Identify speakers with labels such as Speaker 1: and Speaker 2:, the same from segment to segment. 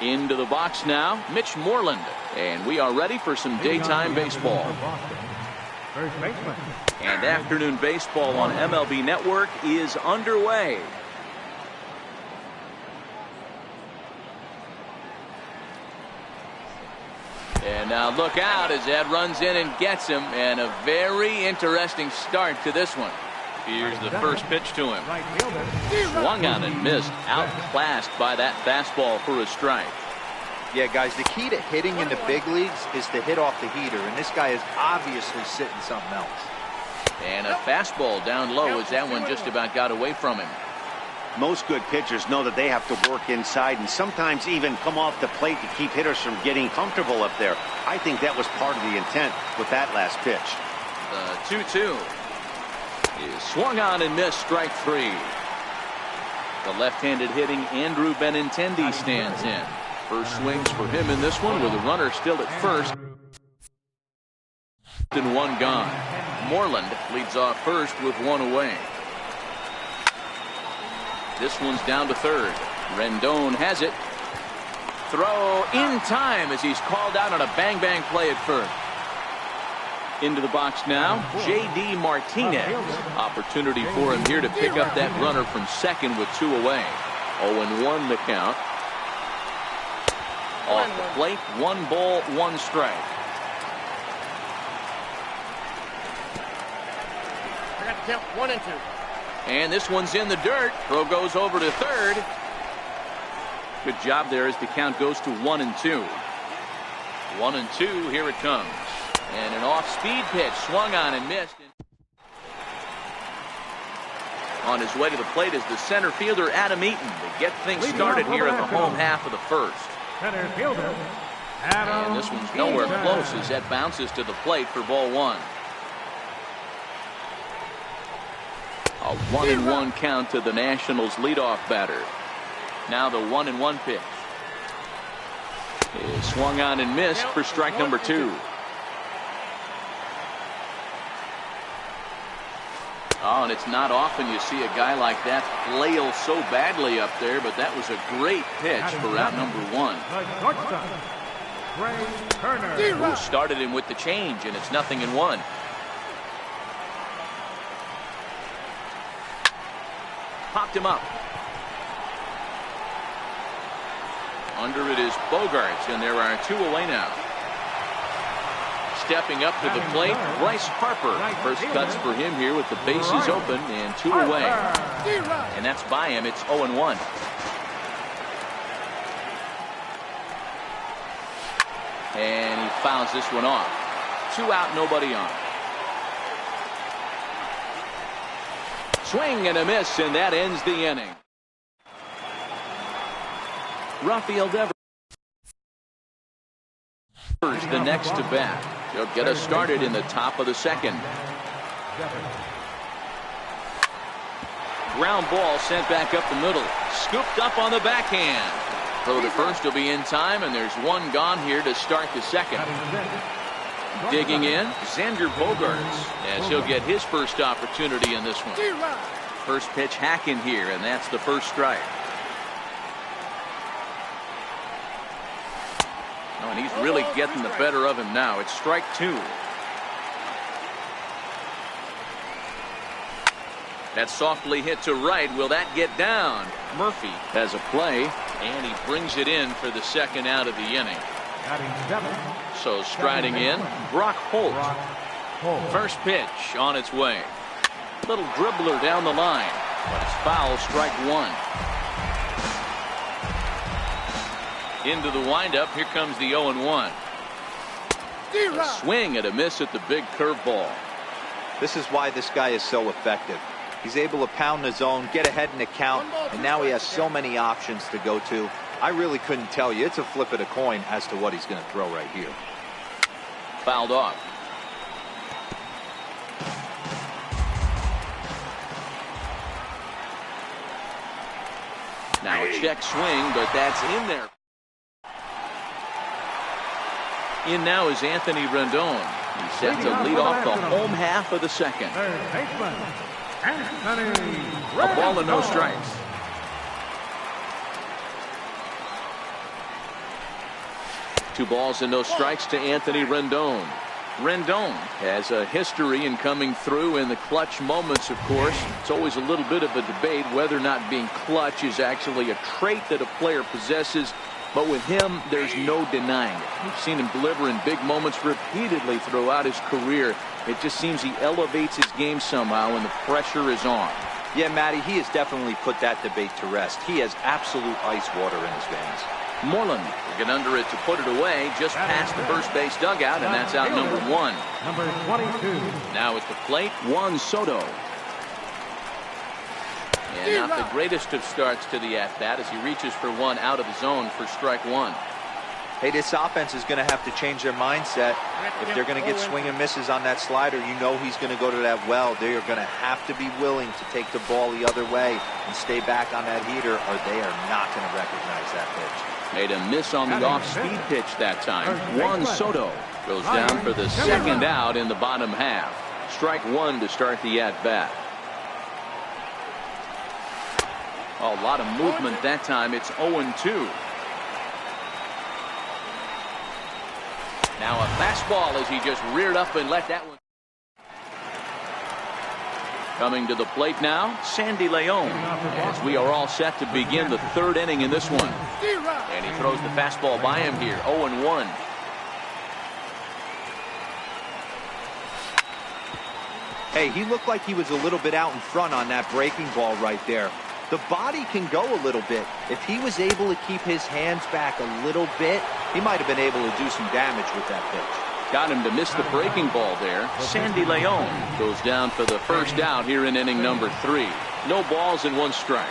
Speaker 1: Into the box now, Mitch Moreland. And we are ready for some daytime baseball. And afternoon baseball on MLB Network is underway. And now look out as Ed runs in and gets him. And a very interesting start to this one. Here's the first pitch to him. Swung on and missed. Outclassed by that fastball for a strike.
Speaker 2: Yeah, guys, the key to hitting in the big leagues is to hit off the heater. And this guy is obviously sitting something else.
Speaker 1: And a fastball down low as that one just about got away from him.
Speaker 3: Most good pitchers know that they have to work inside and sometimes even come off the plate to keep hitters from getting comfortable up there. I think that was part of the intent with that last pitch.
Speaker 1: The 2-2 is swung on and missed, strike three. The left-handed hitting Andrew Benintendi stands in. First swings for him in this one with a runner still at first. And one gone. Moreland leads off first with one away. This one's down to third. Rendon has it. Throw in time as he's called out on a bang-bang play at first. Into the box now, J.D. Martinez. Opportunity for him here to pick up that runner from second with two away. 0-1 the count. Off the plate, 1 ball, 1 strike.
Speaker 4: I got to count 1 and 2.
Speaker 1: And this one's in the dirt. Throw goes over to third. Good job there as the count goes to 1-2. 1-2, here it comes. And an off-speed pitch swung on and missed. On his way to the plate is the center fielder Adam Eaton to get things started here in the home half of the first.
Speaker 5: Center fielder Adam.
Speaker 1: And this one's nowhere close as that bounces to the plate for ball one. A 1-1 count to the Nationals leadoff batter. Now the 1-1 pitch is swung on and missed for strike number 2. Oh, and it's not often you see a guy like that flail so badly up there, but that was a great pitch for out number 1. Who started him with the change, and it's 0-1. Popped him up. Under it is Bogarts, and there are 2 away now. Stepping up to the plate, Bryce Harper. First cuts for him here with the bases open and 2 away. And that's by him. It's 0-1. And he fouls this one off. 2 out, nobody on. Swing and a miss, and that ends the inning. Rafael Devers the next to bat. He'll get us started in the top of the second. Ground ball sent back up the middle. Scooped up on the backhand. Throw to first will be in time, and there's 1 gone here to start the second. Digging in, Xander Bogaerts, as he'll get his first opportunity in this one. First pitch hacking here, and that's the first strike. Oh, and he's really getting the better of him now. It's strike 2. That softly hit to right. Will that get down? Murphy has a play, and he brings it in for the second out of the inning. So striding in, Brock Holt. First pitch on its way. Little dribbler down the line, but it's foul, strike 1. Into the windup, here comes the 0-1. A swing and a miss at the big curveball.
Speaker 2: This is why this guy is so effective. He's able to pound the zone, get ahead in the count, and now he has so many options to go to. I really couldn't tell you. It's a flip of the coin as to what he's going to throw right here.
Speaker 1: Fouled off. Now a check swing, but that's in there. In now is Anthony Rendon. He's set to lead off the home half of the second. A ball and no strikes. 2 balls and no strikes to Anthony Rendon. Rendon has a history in coming through in the clutch moments, of course. It's always a little bit of a debate whether or not being clutch is actually a trait that a player possesses. But with him, there's no denying it. We've seen him deliver in big moments repeatedly throughout his career. It just seems he elevates his game somehow when the pressure is on.
Speaker 2: Yeah, Matty, he has definitely put that debate to rest. He has absolute ice water in his veins.
Speaker 1: Moreland will get under it to put it away just past the first base dugout, and that's out number 1.
Speaker 5: Number 22.
Speaker 1: Now at the plate, Juan Soto. And not the greatest of starts to the at-bat as he reaches for one out of the zone for strike 1.
Speaker 2: Hey, this offense is going to have to change their mindset. If they're going to get swing and misses on that slider, you know he's going to go to that well. They are going to have to be willing to take the ball the other way and stay back on that heater, or they are not going to recognize that pitch.
Speaker 1: Made a miss on the off-speed pitch that time. Juan Soto goes down for the second out in the bottom half. Strike 1 to start the at-bat. A lot of movement that time. It's 0-2. Now a fastball as he just reared up and let that one. Coming to the plate now, Sandy Leon, as we are all set to begin the 3rd inning in this one. And he throws the fastball by him here, 0-1.
Speaker 2: Hey, he looked like he was a little bit out in front on that breaking ball right there. The body can go a little bit. If he was able to keep his hands back a little bit, he might have been able to do some damage with that pitch.
Speaker 1: Got him to miss the breaking ball there. Sandy Leon goes down for the first out here in inning number 3. No balls and 1 strike.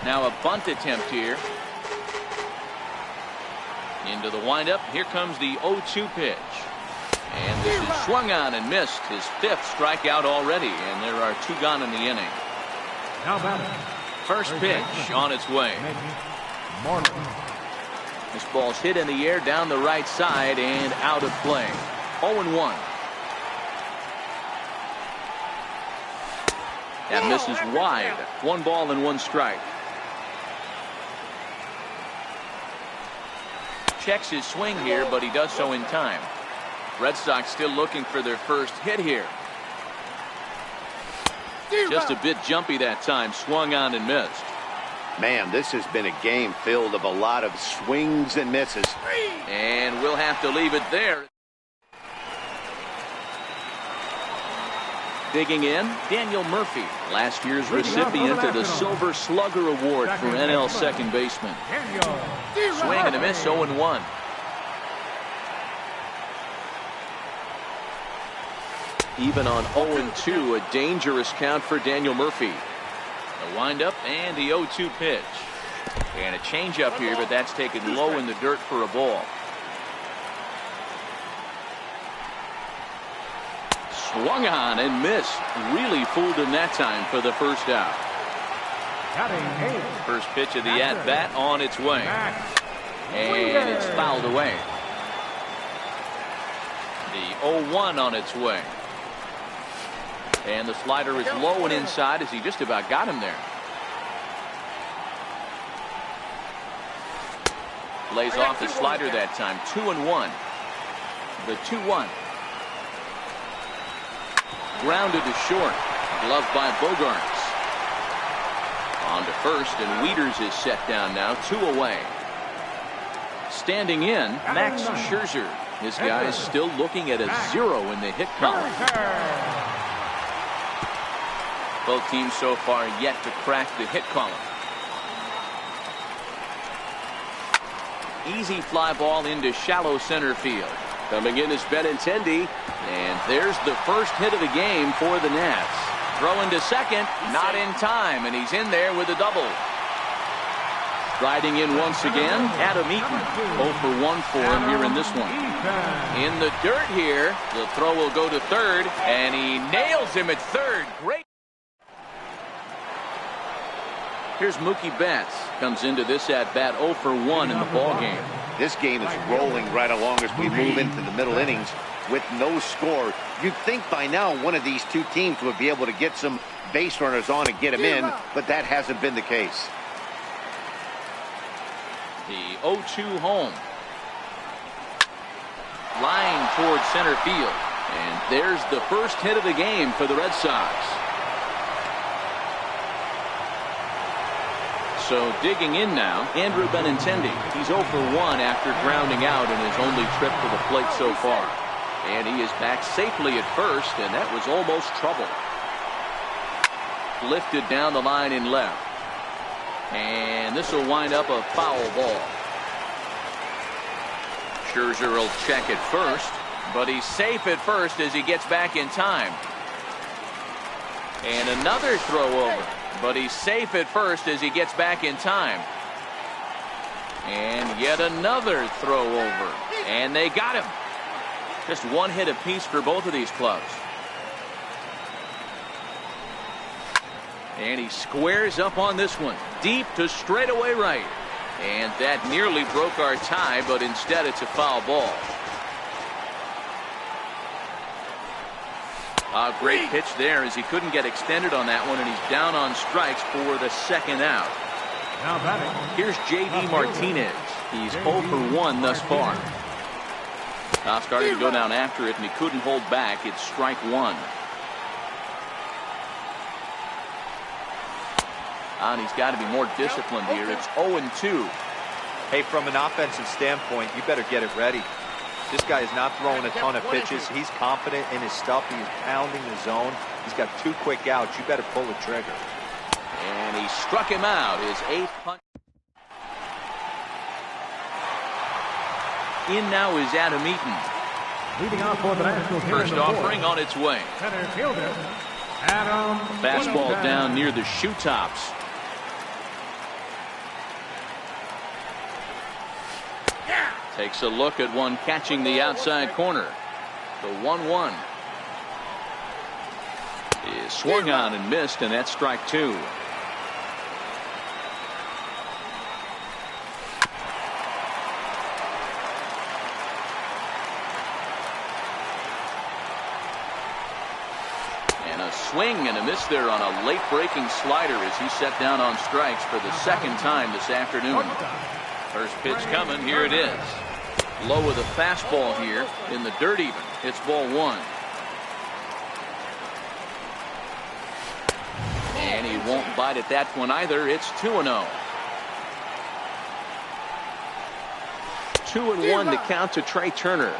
Speaker 1: Now a bunt attempt here. Into the windup. Here comes the 0-2 pitch. And this is swung on and missed. His 5th strikeout already. And there are 2 gone in the inning. First pitch on its way. This ball's hit in the air down the right side and out of play. 0-1. That misses wide. 1 ball and 1 strike. Checks his swing here, but he does so in time. Red Sox still looking for their first hit here. Just a bit jumpy that time. Swung on and missed.
Speaker 3: Man, this has been a game filled of a lot of swings and misses.
Speaker 1: And we'll have to leave it there. Digging in, Daniel Murphy, last year's recipient of the Silver Slugger Award for NL second baseman. Swing and a miss, 0-1. Even on 0-2, a dangerous count for Daniel Murphy. The windup and the 0-2 pitch. And a changeup here, but that's taken low in the dirt for a ball. Swung on and missed. Really fooled him that time for the first out. First pitch of the at-bat on its way. And it's fouled away. The 0-1 on its way. And the slider is low and inside as he just about got him there. Lays off the slider that time. 2-1. The 2-1. Grounded to short. Gloved by Bogarts. On to first, and Wieters is set down now. 2 away. Standing in, Max Scherzer. This guy is still looking at a 0 in the hit column. Both teams so far yet to crack the hit column. Easy fly ball into shallow center field. Coming in is Benintendi. And there's the first hit of the game for the Nats. Throwing to second, not in time, and he's in there with a double. Riding in once again, Adam Eaton. 0 for 1 for him here in this one. In the dirt here, the throw will go to third, and he nails him at third. Great. Here's Mookie Betts. Comes into this at-bat 0 for 1 in the ballgame.
Speaker 3: This game is rolling right along as we move into the middle innings with no score. You'd think by now one of these two teams would be able to get some base runners on and get them in, but that hasn't been the case.
Speaker 1: The 0-2 home. Line towards center field. And there's the first hit of the game for the Red Sox. So digging in now, Andrew Benintendi. He's 0 for 1 after grounding out in his only trip to the plate so far. And he is back safely at first, and that was almost trouble. Lifted down the line in left. And this will wind up a foul ball. Scherzer will check at first, but he's safe at first as he gets back in time. And another throw over, but he's safe at first as he gets back in time. And yet another throw over, and they got him. Just one hit apiece for both of these clubs. And he squares up on this one, deep to straightaway right. And that nearly broke our tie, but instead it's a foul ball. A great pitch there as he couldn't get extended on that one, and he's down on strikes for the second out.
Speaker 5: Now batting.
Speaker 1: Here's J.D. Martinez. He's 0 for 1 thus far. Starting to go down after it, and he couldn't hold back. It's strike one. And he's got to be more disciplined here. It's 0-2.
Speaker 2: Hey, from an offensive standpoint, you better get it ready. This guy is not throwing a ton of pitches. He's confident in his stuff. He's pounding the zone. He's got 2 quick outs. You better pull the trigger.
Speaker 1: And he struck him out. His 8th punt. In now is Adam Eaton.
Speaker 5: Leading off for the Nationals.
Speaker 1: First offering on its way.
Speaker 5: Center fielder, Adam.
Speaker 1: Fastball down near the shoe tops. Takes a look at one catching the outside corner. The 1-1 is swung on and missed, and that's strike two. And a swing and a miss there on a late breaking slider as he set down on strikes for the second time this afternoon. First pitch coming. Here it is. Low with a fastball here in the dirt even. It's ball one. And he won't bite at that one either. It's 2-0. 2-1 to count to Trey Turner.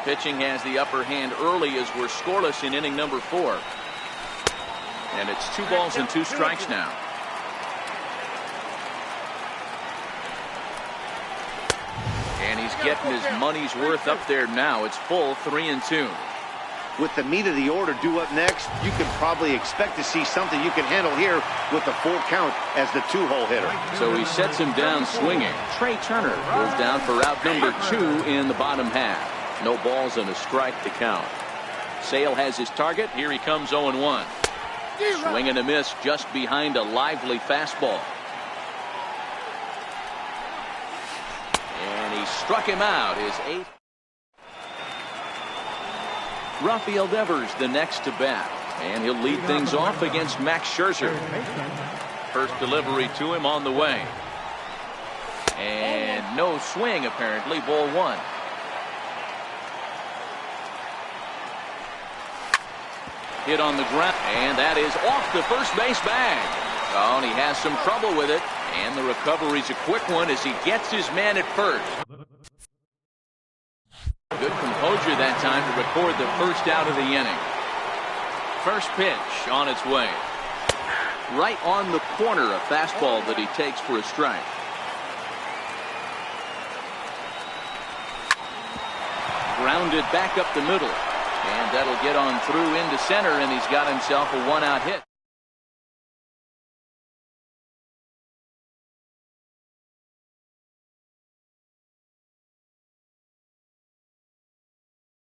Speaker 1: Pitching has the upper hand early as we're scoreless in inning number 4. And it's 2 balls and 2 strikes now. And he's getting his money's worth up there now. It's full 3-2.
Speaker 3: With the meat of the order due up next, you can probably expect to see something you can handle here with the full count as the 2-hole hitter.
Speaker 1: So he sets him down swinging. Trey Turner goes down for out number 2 in the bottom half. No balls and a strike to count. Sale has his target. Here he comes 0-1. Swing and a miss just behind a lively fastball. And he struck him out. His 8th. Rafael Devers the next to bat, and he'll lead things off against Max Scherzer. First delivery to him on the way, and no swing apparently. Ball 1. Hit on the ground, and that is off the first base bag. Oh, and he has some trouble with it, and the recovery's a quick one as he gets his man at first. Good composure that time to record the first out of the inning. First pitch on its way. Right on the corner, a fastball that he takes for a strike. Grounded back up the middle. And that'll get on through into center, and he's got himself a 1-out hit.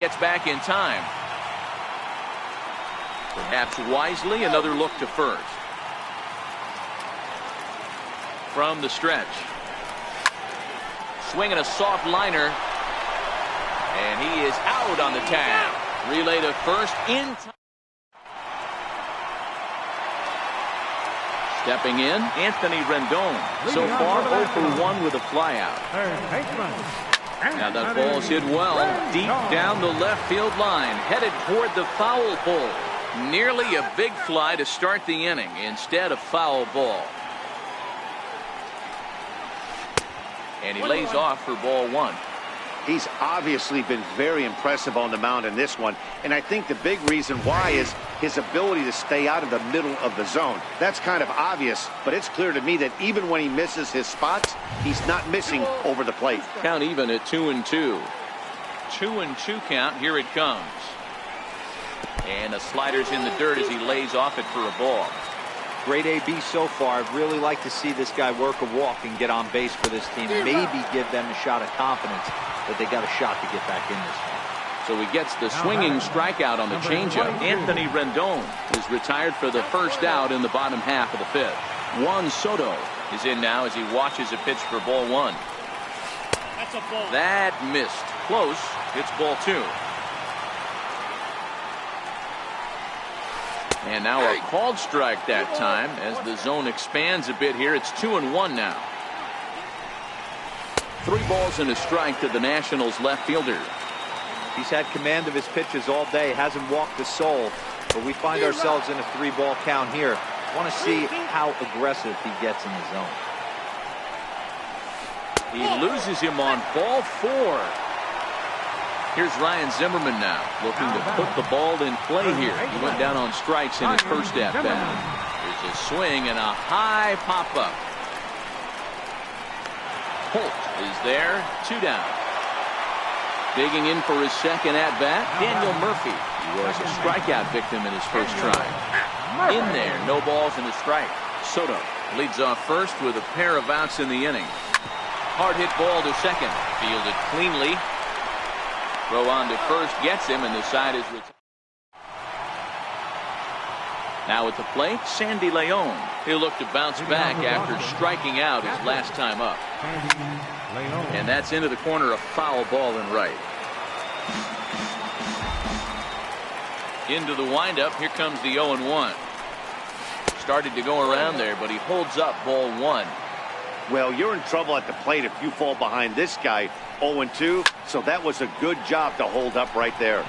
Speaker 1: Gets back in time. Perhaps wisely, another look to first. From the stretch. Swinging a soft liner. And he is out on the tag. Relay to first in time. Stepping in, Anthony Rendon. So far, 0 for 1 with a flyout. Now that ball's hit well, deep down the left field line, headed toward the foul pole. Nearly a big fly to start the inning, instead of foul ball. And he lays off for ball 1.
Speaker 3: He's obviously been very impressive on the mound in this one, and I think the big reason why is his ability to stay out of the middle of the zone. That's kind of obvious, but it's clear to me that even when he misses his spots, he's not missing over the plate.
Speaker 1: Count even at 2-2. 2-2 count. Here it comes. And the slider's in the dirt as he lays off it for a ball.
Speaker 2: Great AB so far. I'd really like to see this guy work a walk and get on base for this team. Maybe give them a shot of confidence that they got a shot to get back in this one.
Speaker 1: So he gets the swinging strikeout on the changeup. Anthony Rendon is retired for the first out in the bottom half of the 5th. Juan Soto is in now as he watches a pitch for ball 1.
Speaker 4: That's a ball.
Speaker 1: That missed. Close. It's ball 2. And now a called strike that time as the zone expands a bit here. It's 2-1 now. 3 balls and a strike to the Nationals left fielder.
Speaker 2: He's had command of his pitches all day, hasn't walked a soul, but we find ourselves in a 3-ball count here. Want to see how aggressive he gets in the zone.
Speaker 1: He loses him on ball 4. Here's Ryan Zimmerman now, looking to put the ball in play here. He went down on strikes in his first at-bat. There's a swing and a high pop-up. Holt is there, 2 down. Digging in for his second at-bat, Daniel Murphy. He was a strikeout victim in his first try. In there, no balls and a strike. Soto leads off first with a pair of outs in the inning. Hard hit ball to second, fielded cleanly. Throw on to first gets him, and the side is retired. Now at the plate, Sandy Leon. He'll look to bounce back after striking out his last time up. And that's into the corner, a foul ball and right. Into the windup, here comes the 0-1. Started to go around there, but he holds up ball 1.
Speaker 3: Well, you're in trouble at the plate if you fall behind this guy 0-2, so that was a good job to hold up right there.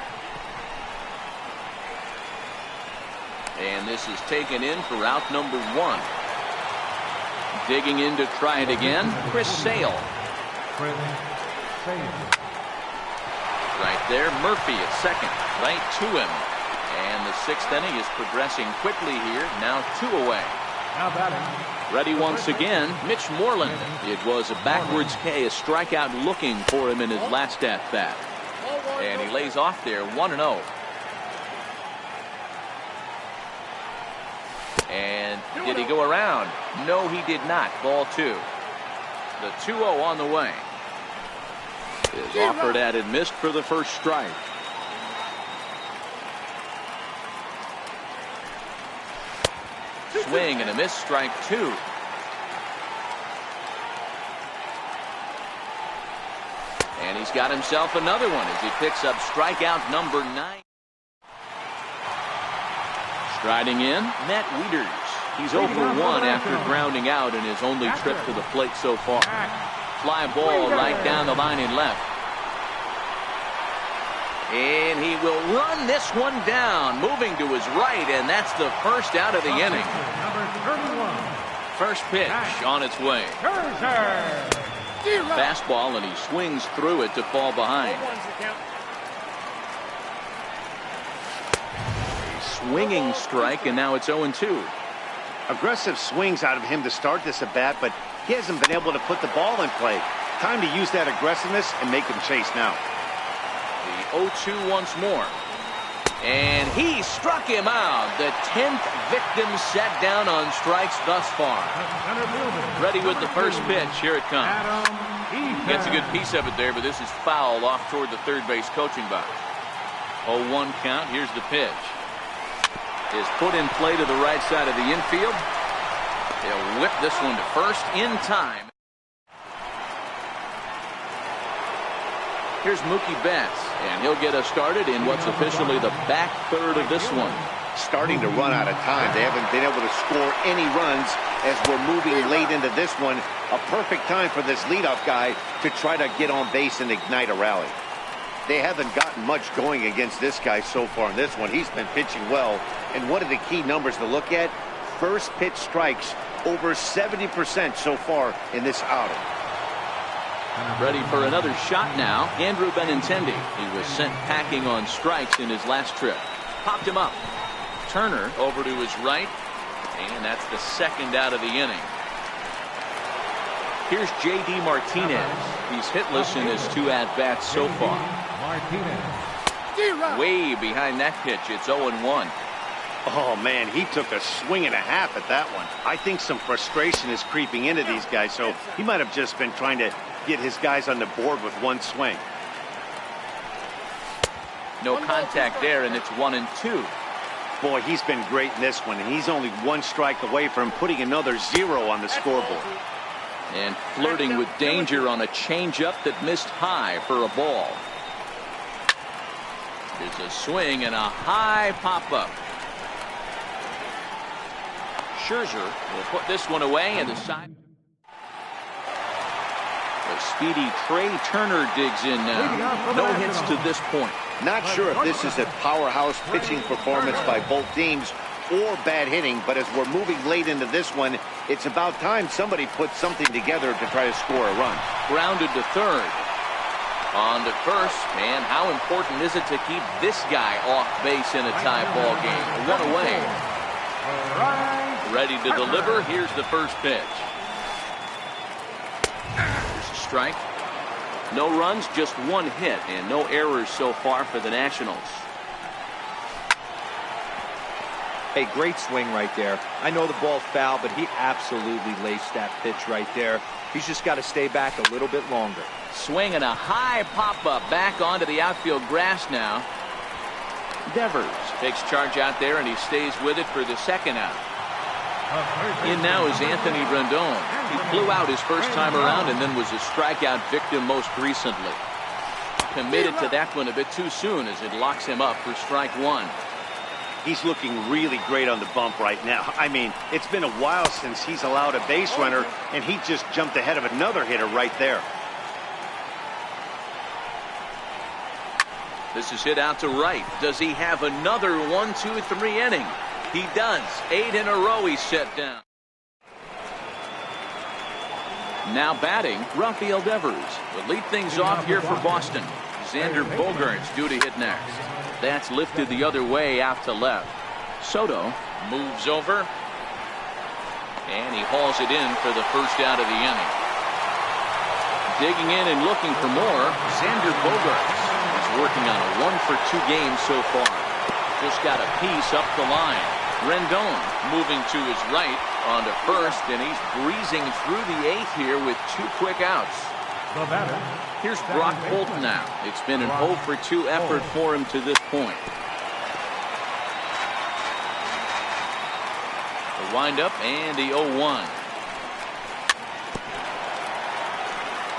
Speaker 1: And this is taken in for out number 1. Digging in to try it again, Chris Sale. Right there, Murphy at second, right to him. And the 6th inning is progressing quickly here, now 2 away. Ready once again, Mitch Moreland. It was a backwards K, a strikeout looking for him in his last at-bat. And he lays off there, 1-0. And did he go around? No, he did not. Ball 2. The 2-0 on the way. Is offered at and missed for the first strike. Swing and a miss, strike 2. And he's got himself another one as he picks up strikeout number 9. Striding in, Matt Wieters. He's 0 for 1 after grounding out in his only trip to the plate so far. Fly ball right down the line in left. And he will run this one down, moving to his right, and that's the first out of the inning. First pitch on its way. Fastball, and he swings through it to fall behind. A swinging strike, and now it's 0-2.
Speaker 3: Aggressive swings out of him to start this at bat, but he hasn't been able to put the ball in play. Time to use that aggressiveness and make him chase now.
Speaker 1: The 0-2 once more. And he struck him out. The 10th victim set down on strikes thus far. Ready with the first pitch. Here it comes. Gets a good piece of it there, but this is foul off toward the third base coaching box. 0-1 count. Here's the pitch. Is put in play to the right side of the infield. He'll whip this one to first in time. Here's Mookie Betts, and he'll get us started in what's officially the back third of this one.
Speaker 3: starting to run out of time. They haven't been able to score any runs as we're moving late into this one. A perfect time for this leadoff guy to try to get on base and ignite a rally. They haven't gotten much going against this guy so far in this one. He's been pitching well. And one of the key numbers to look at, first pitch strikes, over 70% so far in this outing.
Speaker 1: Ready for another shot now. Andrew Benintendi. He was sent packing on strikes in his last trip. Popped him up. Turner over to his right. And that's the second out of the inning. Here's J.D. Martinez. He's hitless in his 2 at-bats so far. Way behind that pitch. It's 0-1.
Speaker 3: Oh, man, he took a swing and a half at that one. I think some frustration is creeping into these guys, so he might have just been trying to get his guys on the board with one swing.
Speaker 1: No contact there, and it's 1-2.
Speaker 3: Boy, he's been great in this one, and he's only 1 strike away from putting another 0 on the scoreboard.
Speaker 1: And flirting with danger on a changeup that missed high for a ball. There's a swing and a high pop-up. Scherzer will put this one away and the side. The speedy Trey Turner digs in now. No hits to this point.
Speaker 3: Not sure if this is a powerhouse pitching performance by both teams or bad hitting, but as we're moving late into this one, it's about time somebody puts something together to try to score a run.
Speaker 1: Grounded to third. On to first, and how important is it to keep this guy off base in a tie ball game? 1 away. Ready to deliver. Here's the first pitch. Here's a strike. No runs, just 1 hit, and no errors so far for the Nationals.
Speaker 2: Hey, great swing right there. I know the ball's foul, but he absolutely laced that pitch right there. He's just got to stay back a little bit longer.
Speaker 1: Swing and a high pop-up back onto the outfield grass now. Devers takes charge out there, and he stays with it for the second out. In now is Anthony Rendon. He flew out his first time around and then was a strikeout victim most recently. Committed to that one a bit too soon as it locks him up for strike 1.
Speaker 3: He's looking really great on the bump right now. I mean, it's been a while since he's allowed a base runner, and he just jumped ahead of another hitter right there.
Speaker 1: This is hit out to right. Does he have another 1, 2, 3 inning? He does. 8 in a row he's set down. Now batting, Rafael Devers will lead things off here for Boston. Xander Bogaerts due to hit next. That's lifted the other way out to left. Soto moves over, and he hauls it in for the first out of the inning. Digging in and looking for more, Xander Bogaerts is working on a 1-for-2 game so far. Just got a piece up the line. Rendon moving to his right onto first, and he's breezing through the 8th here with 2 quick outs. Here's Brock Holt now. It's been an 0-for-2 effort for him to this point. The windup and the 0-1.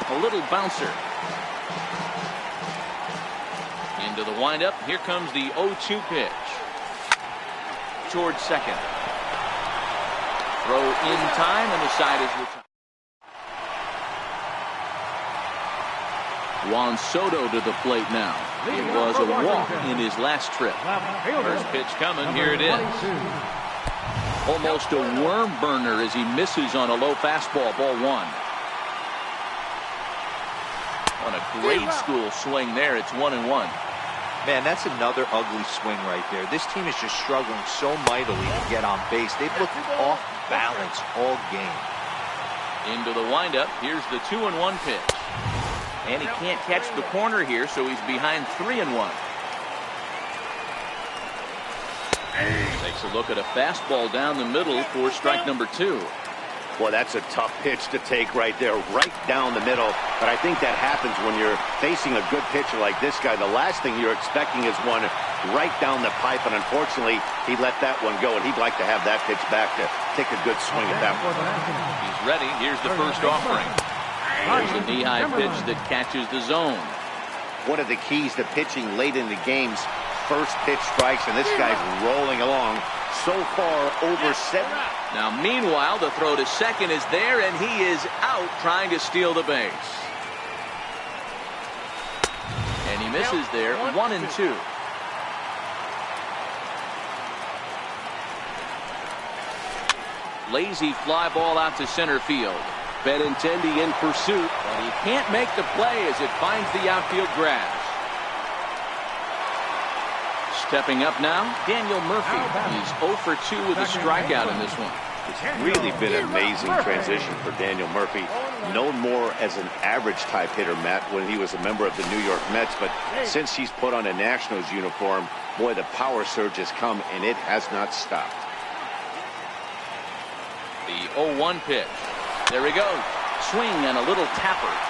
Speaker 1: A little bouncer. Into the windup. Here comes the 0-2 pitch. Towards second. Throw in time, and the side is retired. Juan Soto to the plate now. It was a walk in his last trip. First pitch coming. Here it is. Almost a worm burner as he misses on a low fastball. Ball 1. On a grade school swing there. It's 1-1.
Speaker 2: Man, that's another ugly swing right there. This team is just struggling so mightily to get on base. They've looked off balance all game.
Speaker 1: Into the windup. Here's the 2-1 pitch. And he can't catch the corner here, so he's behind 3-1. Takes a look at a fastball down the middle for strike number 2.
Speaker 3: Boy, that's a tough pitch to take right there, right down the middle. But I think that happens when you're facing a good pitcher like this guy. The last thing you're expecting is one right down the pipe, and unfortunately, he let that one go, and he'd like to have that pitch back to take a good swing at that one.
Speaker 1: He's ready. Here's the first offering. There's a knee-high pitch that catches the zone.
Speaker 3: One of the keys to pitching late in the games, first pitch strikes, and this guy's rolling along. So far, over 7.
Speaker 1: Now, meanwhile, the throw to second is there, and he is out trying to steal the base. And he misses there, 1-2. Lazy fly ball out to center field. Benintendi in pursuit, but he can't make the play as it finds the outfield grass. Stepping up now, Daniel Murphy. He's 0 for 2 with a strikeout in this one.
Speaker 3: It's really been an amazing transition for Daniel Murphy. Known more as an average type hitter, Matt, when he was a member of the New York Mets. But since he's put on a Nationals uniform, boy, the power surge has come, and it has not stopped.
Speaker 1: The 0-1 pitch. There he goes. Swing and a little tapper.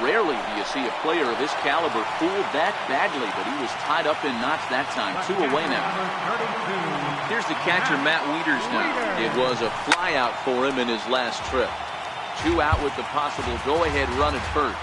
Speaker 1: Rarely do you see a player of his caliber fooled that badly, but he was tied up in knots that time. 2 away now. Here's the catcher, Matt Wieters now. It was a fly out for him in his last trip. 2 out with the possible go-ahead run at first.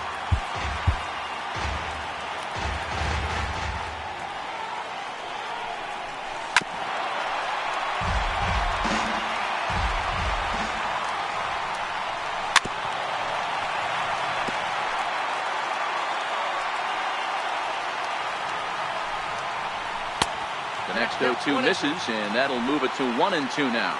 Speaker 1: The next 0-2 misses, and that'll move it to 1-2 now.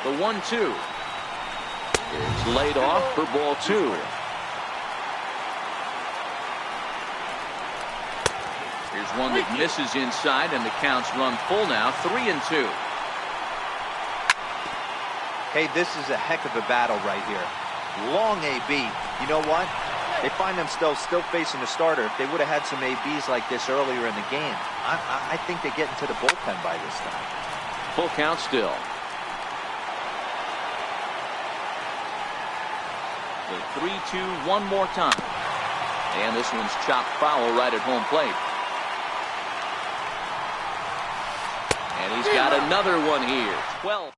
Speaker 1: The 1-2 is laid off for ball 2. Here's one that misses inside, and the count's run full now, 3-2.
Speaker 2: Hey, this is a heck of a battle right here. Long AB. You know what? They find themselves still facing the starter. If they would have had some ABs like this earlier in the game, I think they get into the bullpen by this time.
Speaker 1: Full count still. The 3-2 one more time. And this one's chopped foul right at home plate. And he's got another one here. 12.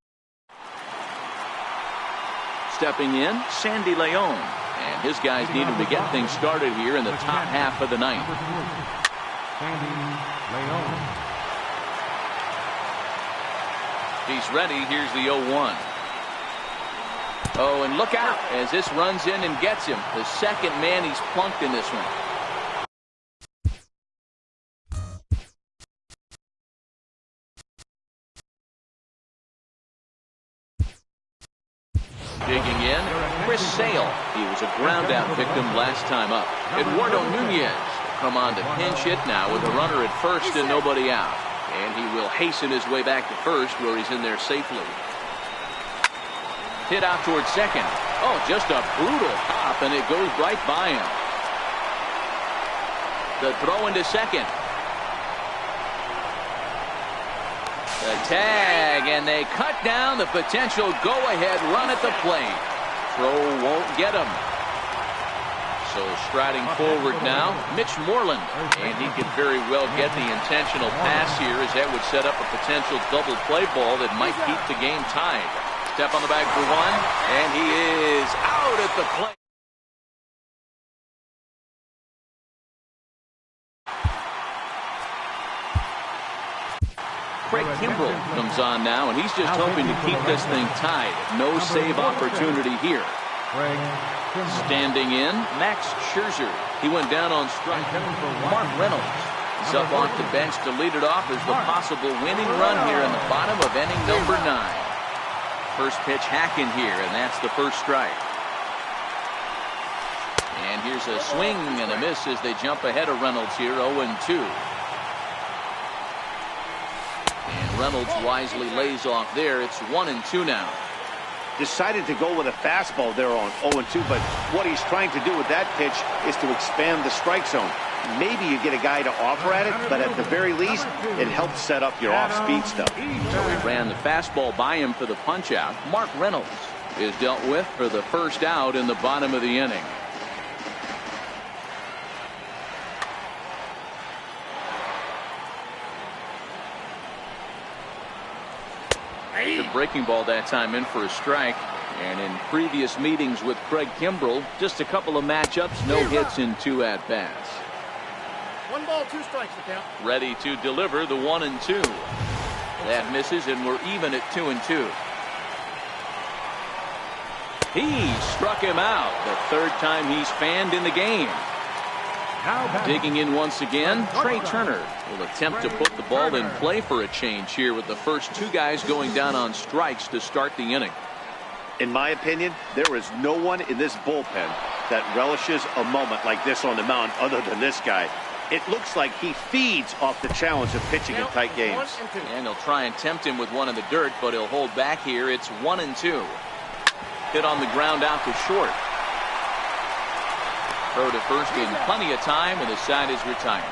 Speaker 1: Stepping in, Sandy Leon. And his guys need him to get things started here in the top half of the ninth. He's ready. Here's the 0-1. Oh, and look out as this runs in and gets him. The second man he's plunked in this one. Digging in, Chris Sale. He was a ground-out victim last time up. Eduardo Nunez will come on to pinch hit now with a runner at first and nobody out. And he will hasten his way back to first where he's in there safely. Hit out towards second. Oh, just a brutal pop, and it goes right by him. The throw into second. The tag, and they cut down the potential go-ahead run at the plate. Throw won't get him. So striding forward now, Mitch Moreland. And he could very well get the intentional pass here as that would set up a potential double play ball that might keep the game tied. Step on the bag for one, and he is out at the plate. Craig Kimbrell comes on now, and he's just hoping to keep this thing tied. No save opportunity here. Standing in, Max Scherzer. He went down on strike. Mark Reynolds is up off the bench to lead it off as the possible winning run here in the bottom of inning number 9. First pitch hacking here, and that's the first strike. And here's a swing and a miss as they jump ahead of Reynolds here, 0-2. And Reynolds wisely lays off there. It's 1-2 now.
Speaker 3: Decided to go with a fastball there on 0-2, but what he's trying to do with that pitch is to expand the strike zone. Maybe you get a guy to offer at it, but at the very least, it helps set up your off-speed stuff.
Speaker 1: So he ran the fastball by him for the punch-out. Mark Reynolds is dealt with for the first out in the bottom of the inning. The breaking ball that time in for a strike. And in previous meetings with Craig Kimbrell, just a couple of matchups, no hits in 2 at-bats.
Speaker 4: 1 ball, 2 strikes to count.
Speaker 1: Ready to deliver the 1-2. That misses, and we're even at 2-2. He struck him out. The 3rd time he's fanned in the game. Digging in once again, Trey Turner will attempt to put the ball in play for a change here with the first 2 guys going down on strikes to start the inning.
Speaker 3: In my opinion, there is no one in this bullpen that relishes a moment like this on the mound other than this guy. It looks like he feeds off the challenge of pitching in tight games.
Speaker 1: And they'll try and tempt him with one in the dirt, but he'll hold back here. It's 1-2. Hit on the ground out to short. Throw to first in plenty of time, and the side is retired.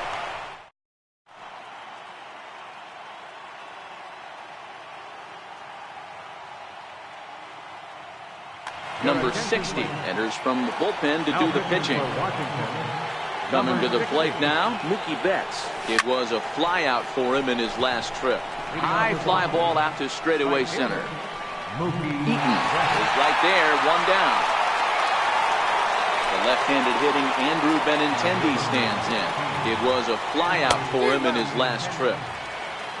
Speaker 1: Number 60 enters from the bullpen to do the pitching. Coming to the plate now, Mookie Betts. It was a fly out for him in his last trip. High fly ball out to straightaway center. Eaton is right there, 1 down. The left-handed hitting Andrew Benintendi stands in. It was a fly out for him in his last trip.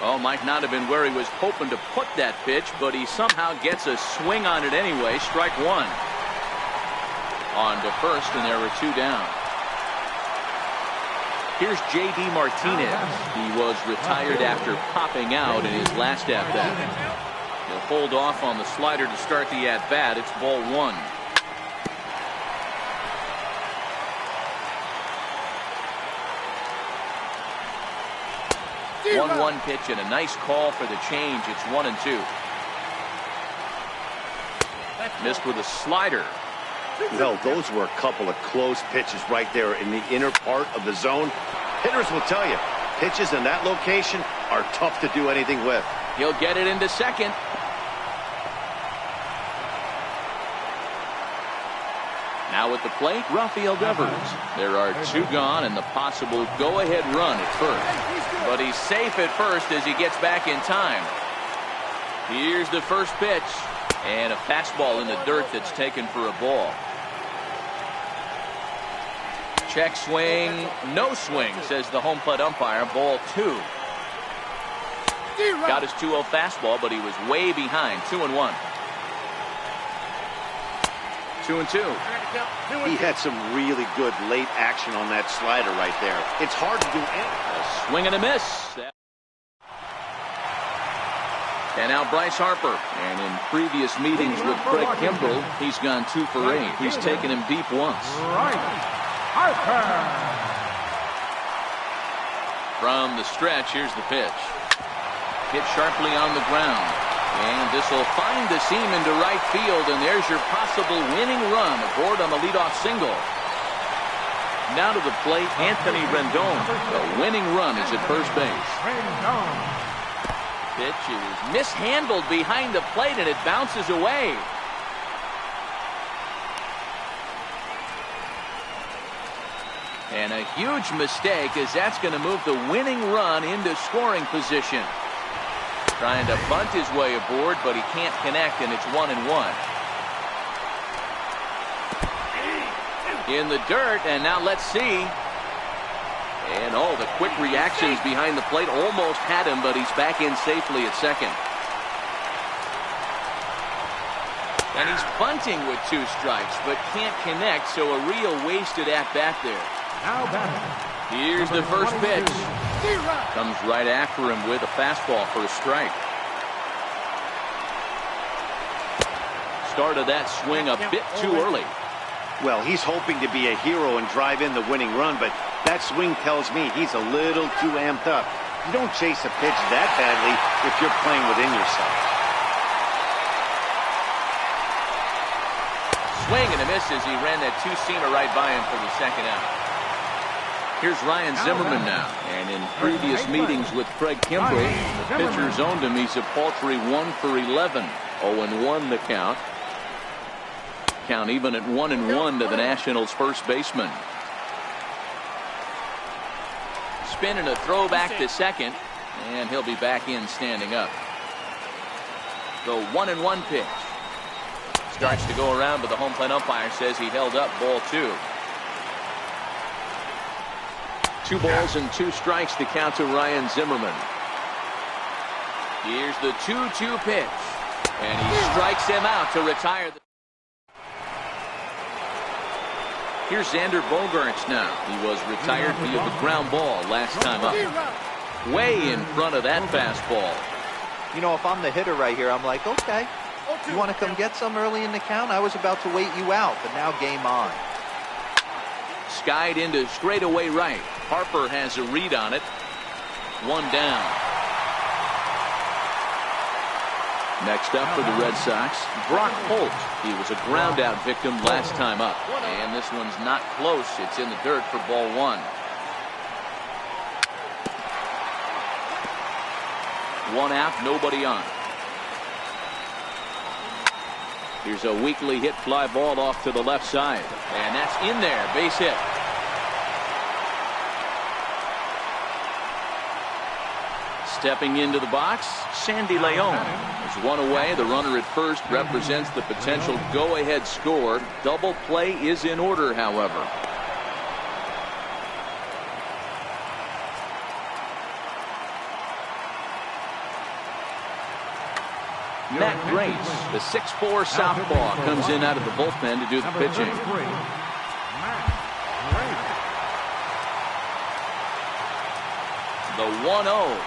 Speaker 1: Oh, might not have been where he was hoping to put that pitch, but he somehow gets a swing on it anyway. Strike 1. On to first, and there were 2 down. Here's J.D. Martinez. He was retired after popping out in his last at-bat. He'll hold off on the slider to start the at-bat. It's ball 1. One pitch and a nice call for the change. It's 1-2. Missed with a slider.
Speaker 3: Well, those were a couple of close pitches right there in the inner part of the zone. Hitters will tell you, pitches in that location are tough to do anything with.
Speaker 1: He'll get it into second. Now at the plate, Rafael Devers. There are 2 gone and the possible go-ahead run at first. But he's safe at first as he gets back in time. Here's the first pitch. And a fastball in the dirt that's taken for a ball. Check swing, no swing, says the home plate umpire. Ball 2. Got his 2-0 fastball, but he was way behind. 2-1. 2-2.
Speaker 3: He had some really good late action on that slider right there. It's hard to do anything.
Speaker 1: A swing and a miss. And now Bryce Harper. And in previous meetings with Craig Kimbrell, he's gone 2 for 8. He's taken him deep once.
Speaker 5: Harper.
Speaker 1: From the stretch, here's the pitch. Hit sharply on the ground. And this will find the seam into right field, and there's your possible winning run aboard on the leadoff single. Now to the plate, Anthony Rendon. The winning run is at first base. Pitch is mishandled behind the plate, and it bounces away. And a huge mistake, as that's going to move the winning run into scoring position. Trying to bunt his way aboard, but he can't connect, and it's 1-1. In the dirt, and now let's see. And oh, the quick reactions behind the plate almost had him, but he's back in safely at second. And he's bunting with 2 strikes, but can't connect, so a real wasted at-bat there. Here's the first pitch. Comes right after him with a fastball for a strike. Started that swing a bit too early.
Speaker 3: Well, he's hoping to be a hero and drive in the winning run, but that swing tells me he's a little too amped up. You don't chase a pitch that badly if you're playing within yourself.
Speaker 1: Swing and a miss as he ran that 2-seamer right by him for the second out. Here's Ryan Zimmerman now. And in previous meetings with Craig Kimbrell, the pitcher's owned him. He's a paltry 1 for 11. 0-1 the count. Count even at 1-1 to the Nationals' first baseman. Spin and a throw back to second. And he'll be back in standing up. The 1-1 pitch. Starts to go around, but the home plate umpire says he held up ball 2. 2 balls and 2 strikes to count to Ryan Zimmerman. Here's the 2-2 pitch. And he strikes him out to retire. Here's Xander Bogaerts now. He was retired via the ground ball last time up. Way in front of that fastball.
Speaker 2: You know, if I'm the hitter right here, I'm like, okay, you want to come get some early in the count? I was about to wait you out, but now game on.
Speaker 1: Skied into straightaway right. Harper has a read on it. 1 down. Next up for the Red Sox, Brock Holt. He was a ground out victim last time up. And this one's not close. It's in the dirt for ball 1. 1 out, nobody on. Here's a weakly hit fly ball off to the left side. And that's in there. Base hit. Stepping into the box, Sandy Leon. There's 1 away. The runner at first represents the potential go-ahead score. Double play is in order, however. Matt Grace, the 6'4" southpaw, comes in out of the bullpen to do the pitching. The 1-0.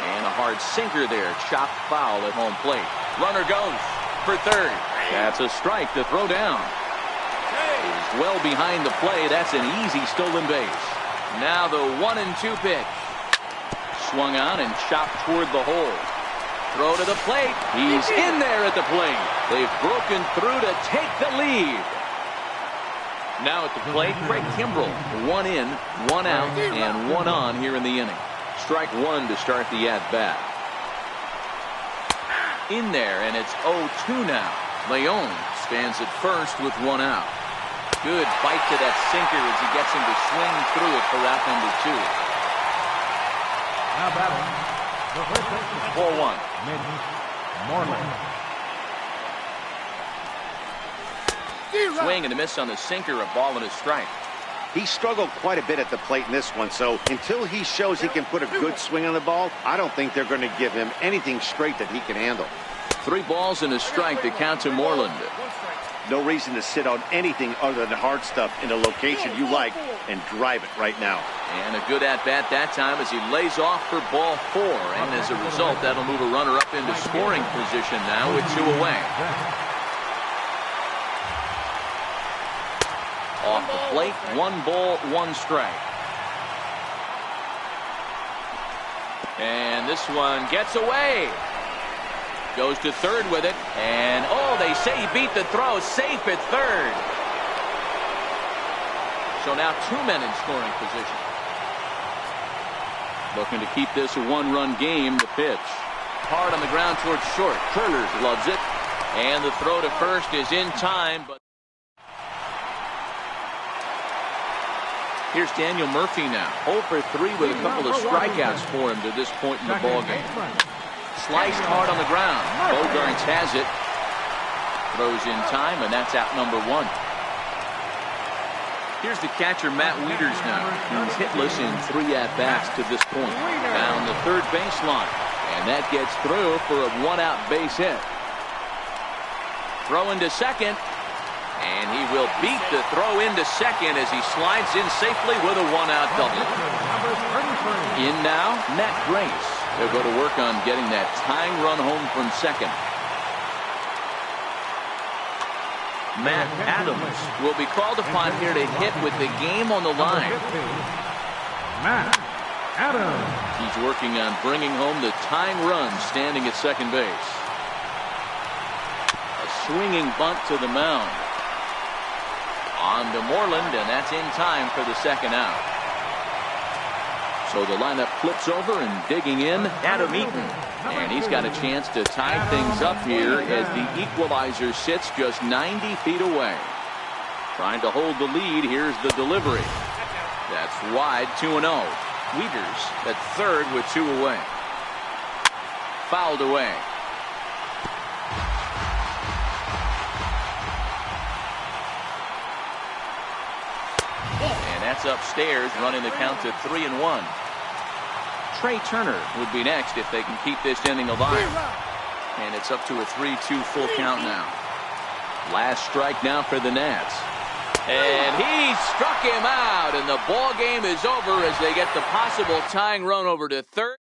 Speaker 1: And a hard sinker there. Chopped foul at home plate. Runner goes for third. That's a strike to throw down. He's well behind the play. That's an easy stolen base. Now the 1-2 pitch. Swung on and chopped toward the hole. Throw to the plate. He's in there at the plate. They've broken through to take the lead. Now at the plate, Craig Kimbrell. 1 in, 1 out, and 1 on here in the inning. Strike 1 to start the at-bat. In there, and it's 0-2 now. Leon stands at first with 1 out. Good bite to that sinker as he gets him to swing through it for out number 2.
Speaker 5: Now batting, the first baseman.
Speaker 1: 4-1. Swing and a miss on the sinker, a ball and a strike.
Speaker 3: He struggled quite a bit at the plate in this one, so until he shows he can put a good swing on the ball, I don't think they're going to give him anything straight that he can handle.
Speaker 1: 3 balls and a strike to count to Moreland.
Speaker 3: No reason to sit on anything other than hard stuff in a location you like and drive it right now.
Speaker 1: And a good at-bat that time as he lays off for ball 4. And as a result, that'll move a runner up into scoring position now with 2 away. Off the plate, 1 ball, 1 strike. And this one gets away. Goes to third with it. And, oh, they say he beat the throw. Safe at third. So now 2 men in scoring position. Looking to keep this a 1-run game. The pitch. Hard on the ground towards short. Turner loves it. And the throw to first is in time. But here's Daniel Murphy now. 0 for 3 with a couple of strikeouts for him to this point in the ballgame. Sliced hard on the ground. Bogaerts has it. Throws in time, and that's out number 1. Here's the catcher, Matt Wieters now. He's hitless in 3 at-bats to this point. Down the third baseline. And that gets through for a 1-out base hit. Throw into second. And he will beat the throw into second as he slides in safely with a 1-out double. In now, Matt Grace. They'll go to work on getting that tying run home from second. Matt Adams will be called upon here to hit with the game on the line.
Speaker 5: Matt Adams.
Speaker 1: He's working on bringing home the tying run standing at second base. A swinging bunt to the mound. On to Moreland, and that's in time for the 2nd out. So the lineup flips over and digging in, Adam Eaton. And he's got a chance to tie things up here as the equalizer sits just 90 feet away. Trying to hold the lead. Here's the delivery. That's wide, 2-0. Wieters at third with 2 away. fouled away. And that's upstairs, running the count to 3-1. Trey Turner would be next if they can keep this inning alive. And it's up to a 3-2 full count now. Last strike now for the Nats. And he struck him out, and the ball game is over as they get the possible tying run over to third.